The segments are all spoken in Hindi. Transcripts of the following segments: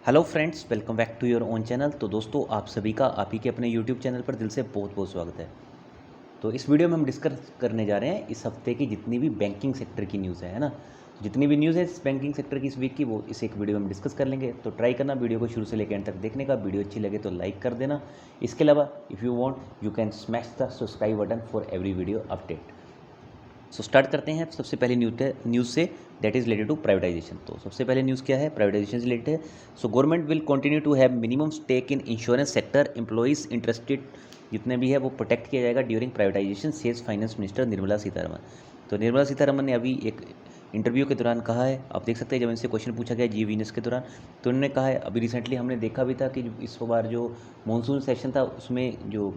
Hello friends, welcome back to your own channel. तो दोस्तों, आप सभी का आप ही के अपने यूट्यूब चैनल पर दिल से बहुत बहुत स्वागत है। तो इस वीडियो में हम डिस्कस करने जा रहे हैं इस हफ्ते की जितनी भी बैंकिंग सेक्टर की न्यूज़ है ना। जितनी भी न्यूज़ है इस बैंकिंग सेक्टर की इस वीक की, वो इस एक वीडियो में हम डिस्कस कर लेंगे। तो ट्राई करना वीडियो को शुरू से लेकर एंड तक देखने का। वीडियो अच्छी लगे तो लाइक कर देना। इसके अलावा if you want you can smash the subscribe button for every video update. So start करते हैं सबसे पहले न्यूज़ से, that is related to privatisation. तो सबसे पहले न्यूज़ क्या है, प्राइवेटाइजेशन से रिलेटेड है। So government will continue to have minimum stake in insurance sector, employees interested जितने भी है वो प्रोटेक्ट किया जाएगा during privatisation, says finance minister Nirmala Sitharaman. तो निर्मला सीतारमन ने अभी एक इंटरव्यू के दौरान कहा है, आप देख सकते हैं जब इनसे क्वेश्चन पूछा गया जी वीनस के दौरान, तो उन्होंने कहा है अभी रिसेंटली हमने देखा भी था कि इस बार जो मानसून सेशन था उसमें जो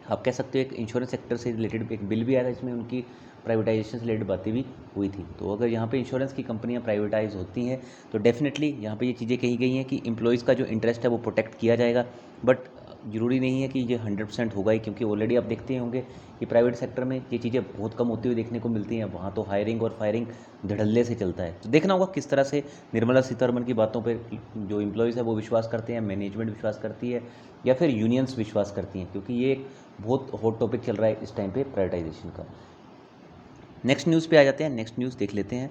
आप कह सकते हो एक इंश्योरेंस सेक्टर से रिलेटेड एक बिल भी आया था, इसमें उनकी प्राइवेटाइजेशन से रिलेटेड बातें भी हुई थी। तो अगर यहाँ पे इंश्योरेंस की कंपनियाँ प्राइवेटाइज होती हैं तो डेफिनेटली यहाँ पे ये चीज़ें कही गई हैं कि एम्प्लॉयज़ का जो इंटरेस्ट है वो प्रोटेक्ट किया जाएगा। बट ज़रूरी नहीं है कि ये 100% होगा ही, क्योंकि ऑलरेडी आप देखते होंगे कि प्राइवेट सेक्टर में ये चीज़ें बहुत कम होती हुई देखने को मिलती हैं। वहाँ तो हायरिंग और फायरिंग धड़ल्ले से चलता है। तो देखना होगा किस तरह से निर्मला सीतारमन की बातों पर जो एम्प्लॉयज़ है वो विश्वास करते हैं, मैनेजमेंट विश्वास करती है या फिर यूनियंस विश्वास करती हैं, क्योंकि ये एक बहुत हॉट टॉपिक चल रहा है इस टाइम पे प्राइवेटाइजेशन का। नेक्स्ट न्यूज़ पे आ जाते हैं। नेक्स्ट न्यूज़ देख लेते हैं।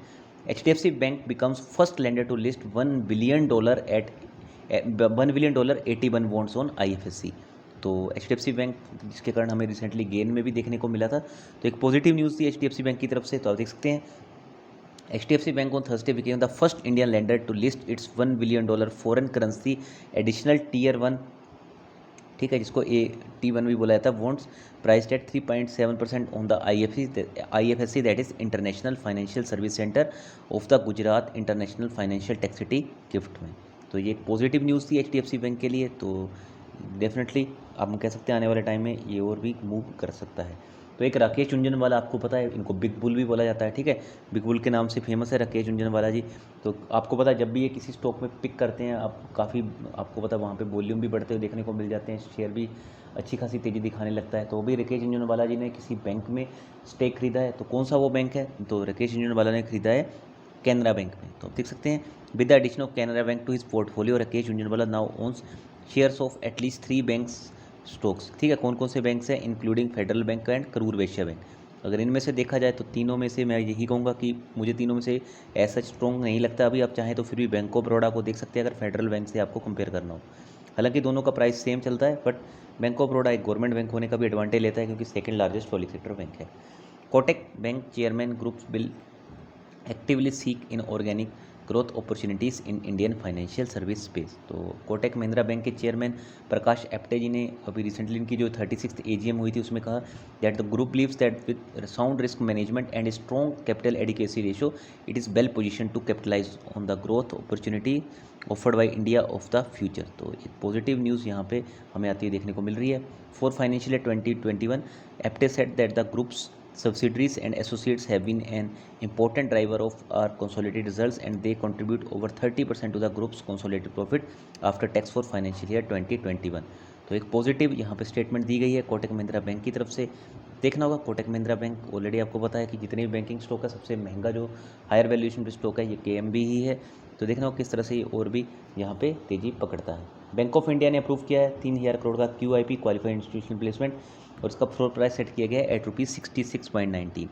HDFC bank becomes first lender to list $1 billion at $1 billion 81 bonds on IFSC। तो HDFC बैंक, जिसके कारण हमें रिसेंटली गेन में भी देखने को मिला था, तो एक पॉजिटिव न्यूज़ थी HDFC बैंक की तरफ से। तो आप देख सकते हैं HDFC bank on Thursday became the first Indian lender to list its $1 billion foreign currency additional Tier 1, ठीक है, जिसको T1 भी बोला जाता है, bonds priced at 3.7% on the IFSC that is international financial service centre of the Gujarat international financial tech city GIFT में। तो ये एक पॉजिटिव न्यूज़ थी HDFC बैंक के लिए। तो डेफिनेटली आप कह सकते हैं आने वाले टाइम में ये और भी मूव कर सकता है। तो एक राकेश झुनझुनवाला, आपको पता है इनको बिग बुल भी बोला जाता है, ठीक है, बिग बुल के नाम से फेमस है राकेश झुनझुनवाला जी। तो आपको पता है जब भी ये किसी स्टॉक में पिक करते हैं, आप काफ़ी आपको पता है वहाँ पे वॉल्यूम भी बढ़ते हुए देखने को मिल जाते हैं, शेयर भी अच्छी खासी तेज़ी दिखाने लगता है। तो अभी राकेश झुनझुनवाला जी ने किसी बैंक में स्टेक खरीदा है। तो कौन सा वो बैंक है, तो राकेश झुनझुनवाला ने खरीदा है कैनरा बैंक में। तो आप देख सकते हैं with the addition of Canara bank to his portfolio, Rakesh Jhunjhunwala now owns shares of at least 3 banks stocks. ठीक है, कौन कौन से बैंक हैं, including Federal bank and Karur Vysya bank. अगर इनमें से देखा जाए तो तीनों में से मैं यही कहूँगा कि मुझे तीनों में से ऐसा स्ट्रॉन्ग नहीं लगता। अभी आप चाहें तो फिर भी बैंक ऑफ बड़ौदा को देख सकते हैं अगर फेडरल बैंक से आपको कंपेयर करना हो। हालांकि दोनों का प्राइस सेम चलता है, बट बैंक ऑफ बड़ौदा एक गवर्नमेंट बैंक होने का भी एडवांटेज लेता है, क्योंकि second largest public sector bank है। Kotak bank chairman group's will actively seek inorganic growth opportunities in Indian financial service space. तो कोटक महिंद्रा बैंक के चेयरमैन प्रकाश एप्टे जी ने अभी रिसेंटली इनकी जो 36th AGM हुई थी उसमें कहा that the group believes that with sound risk management and strong capital adequacy ratio it is well position to capitalise on the growth opportunity offered by India of the future. तो एक पॉजिटिव न्यूज़ यहाँ पे हमें आती हुई देखने को मिल रही है। For financial year 2021, Apte said that the group's subsidiaries and associates have been an important driver of our consolidated results, and they contribute over 30% to the group's consolidated profit after tax for financial year 2021। तो एक पॉजिटिव यहाँ पे स्टेटमेंट दी गई है कोटक महिंद्रा बैंक की तरफ से। देखना होगा, कोटक महिंद्रा बैंक ऑलरेडी आपको पता है कि जितने भी बैंकिंग स्टॉक है सबसे महंगा जो हायर वैल्यूएशन पे स्टॉक है ये KMB ही है। तो देखना होगा किस तरह से ये और भी यहाँ पे तेज़ी पकड़ता है। बैंक ऑफ इंडिया ने अप्रूव किया है 3000 करोड़ का QIP क्वालिफाइड इंस्टीट्यूशनल प्लेसमेंट, और इसका फ्लोर प्राइस सेट किया गया है एट ₹66.19।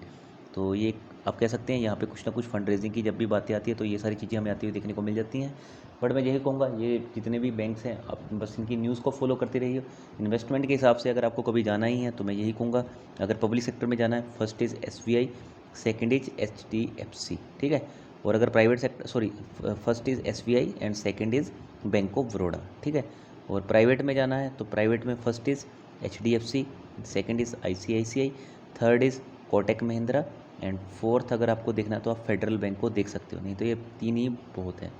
तो ये आप कह सकते हैं यहाँ पे कुछ ना कुछ फंड रेजिंग की जब भी बातें आती है तो ये सारी चीज़ें हमें आती हुई देखने को मिल जाती हैं। बट मैं यही कहूँगा, ये जितने भी बैंक्स हैं आप बस इनकी न्यूज़ को फॉलो करते रहिए। इन्वेस्टमेंट के हिसाब से अगर आपको कभी जाना ही है तो मैं यही कहूँगा, अगर पब्लिक सेक्टर में जाना है, first is SBI, second is HDFC, ठीक है, और अगर private sector first is SBI and second is bank of Baroda, ठीक है, और प्राइवेट में जाना है तो प्राइवेट में first is HDFC, second is ICICI, third is Kotak Mahindra, and fourth अगर आपको देखना है तो आप फेडरल बैंक को देख सकते हो, नहीं तो ये तीन ही बहुत हैं।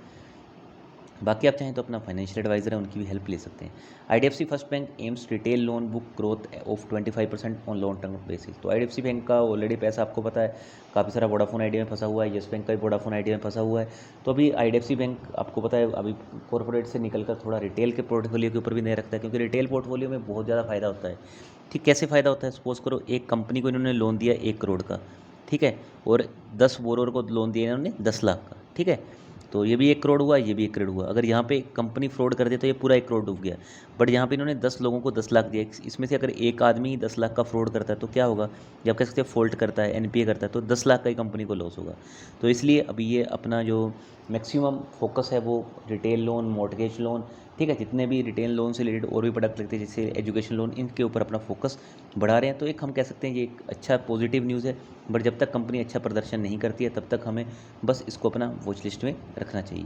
बाकी आप चाहें तो अपना फाइनेंशियल एडवाइजर है उनकी भी हेल्प ले सकते हैं। IDFC first bank AIIMS retail loan book growth of 25% on long term basis. तो IDFC बैंक का ऑलरेडी पैसा आपको पता है काफ़ी सारा वोडाफोन आइडिया में फंसा हुआ है, येस बैंक का भी वोडाफोन आइडिया में फंसा हुआ है। तो अभी IDFC बैंक आपको पता है अभी कॉर्पोरेट से निकलकर थोड़ा रिटेल के पोर्टफोलियो के ऊपर भी नहीं रखता है, क्योंकि रिटेल पोर्टफोलियो में बहुत ज़्यादा फायदा होता है। ठीक, कैसे फ़ायदा होता है, सपोज करो एक कंपनी को इन्होंने लोन दिया 1 करोड़ का, ठीक है, और 10 बोरोर को लोन दिया इन्होंने 10 लाख का, ठीक है, तो ये भी 1 करोड़ हुआ, ये भी 1 करोड़ हुआ। अगर यहाँ पे कंपनी फ्रॉड कर दे तो ये पूरा 1 करोड़ डूब गया। बट यहाँ पे इन्होंने 10 लोगों को 10 लाख दिया। इसमें से अगर एक आदमी 10 लाख का फ्रॉड करता है तो क्या होगा, जब कह सकते हैं फॉल्ट करता है, एनपीए करता है, तो 10 लाख का ही कंपनी को लॉस होगा। तो इसलिए अभी ये अपना जो मैक्सिमम फोकस है वो रिटेल लोन, मॉर्टगेज लोन, ठीक है, जितने भी रिटेल लोन से रिलेटेड और भी प्रोडक्ट लगते हैं जैसे एजुकेशन लोन, इनके ऊपर अपना फोकस बढ़ा रहे हैं। तो एक हम कह सकते हैं ये एक अच्छा पॉजिटिव न्यूज़ है। बट जब तक कंपनी अच्छा प्रदर्शन नहीं करती है तब तक हमें बस इसको अपना वॉच लिस्ट में रखना चाहिए।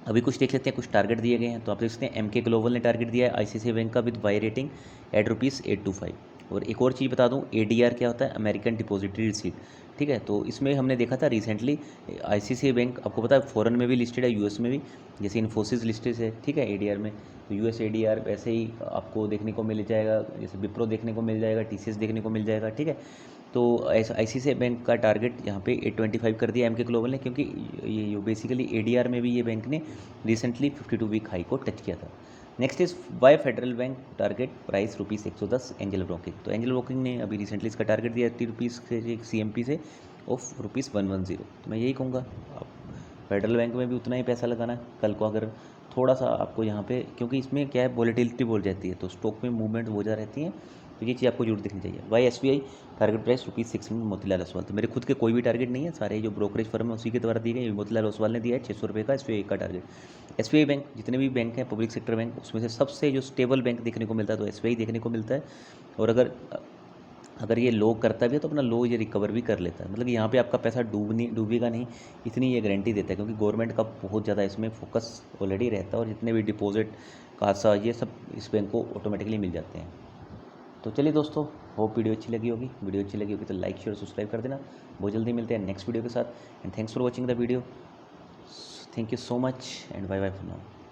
अभी कुछ देख लेते हैं, कुछ टारगेट दिए गए हैं। तो आप देख सकते हैं एमके ग्लोबल ने टारगेट दिया है आईसीआईसीआई बैंक का विद बाई रेटिंग एट ₹825। और एक और चीज़ बता दूं, एडीआर क्या होता है, अमेरिकन डिपॉजिटरी रिसीट, ठीक है। तो इसमें हमने देखा था रिसेंटली आईसीआईसीआई बैंक, आपको पता है फॉरेन में भी लिस्टेड है, यूएस में भी, जैसे इन्फोसिस लिस्टेड है, ठीक है, एडीआर में। तो यूएस एडीआर वैसे ही आपको देखने को मिल जाएगा, जैसे विप्रो देखने को मिल जाएगा, टीसीएस देखने को मिल जाएगा, ठीक है। तो ऐसा आईसीआईसीआई बैंक का टारगेट यहाँ पे 825 कर दिया एमके ग्लोबल ने, क्योंकि ये बेसिकली एडीआर में भी ये बैंक ने रिसेंटली 52 वीक हाई को टच किया था। Next is why Federal bank target price ₹110 Angel Broking. तो एंजल ब्रोकिंग ने अभी रिसेंटली इसका टारगेट दिया ₹80 से सीएमपी से ऑफ ₹110। तो मैं यही कहूँगा आप फेडरल बैंक में भी उतना ही पैसा लगाना है। कल को अगर थोड़ा सा आपको यहाँ पे, क्योंकि इसमें क्या है वॉलेटिलिटी बोल जाती है, तो स्टॉक में मूवमेंट हो जा रहती है, तो ये चीज़ आपको जरूर देखनी चाहिए। वाई एसबीआई टारगेट प्राइस ₹6 में मोतीलाल ओसवाल। तो मेरे खुद के कोई भी टारगेट नहीं है, सारे जो ब्रोकरेज फर्म है उसी के द्वारा दिए गए। मोतीलाल ओसवाल ने दिया है ₹600 का एसबीआई का टारगेट। एसबीआई बैंक, जितने भी बैंक हैं पब्लिक सेक्टर बैंक, उसमें से सबसे जो स्टेबल बैंक देखने को मिलता है तो एसबीआई देखने को मिलता है। और अगर ये लो करता भी है तो अपना लो ये रिकवर भी कर लेता है। मतलब यहाँ पे आपका पैसा डूबेगा नहीं, इतनी ये गारंटी देता है, क्योंकि गवर्नमेंट का बहुत ज़्यादा इसमें फोकस ऑलरेडी रहता है, और जितने भी डिपॉजिट कासा ये सब इस बैंक को ऑटोमेटिकली मिल जाते हैं। तो चलिए दोस्तों, होप वीडियो अच्छी लगी होगी। वीडियो अच्छी लगी होगी तो लाइक शेयर सब्सक्राइब कर देना। बहुत जल्दी मिलते हैं नेक्स्ट वीडियो के साथ। And thanks for watching the video. Thank you so much and bye bye for now.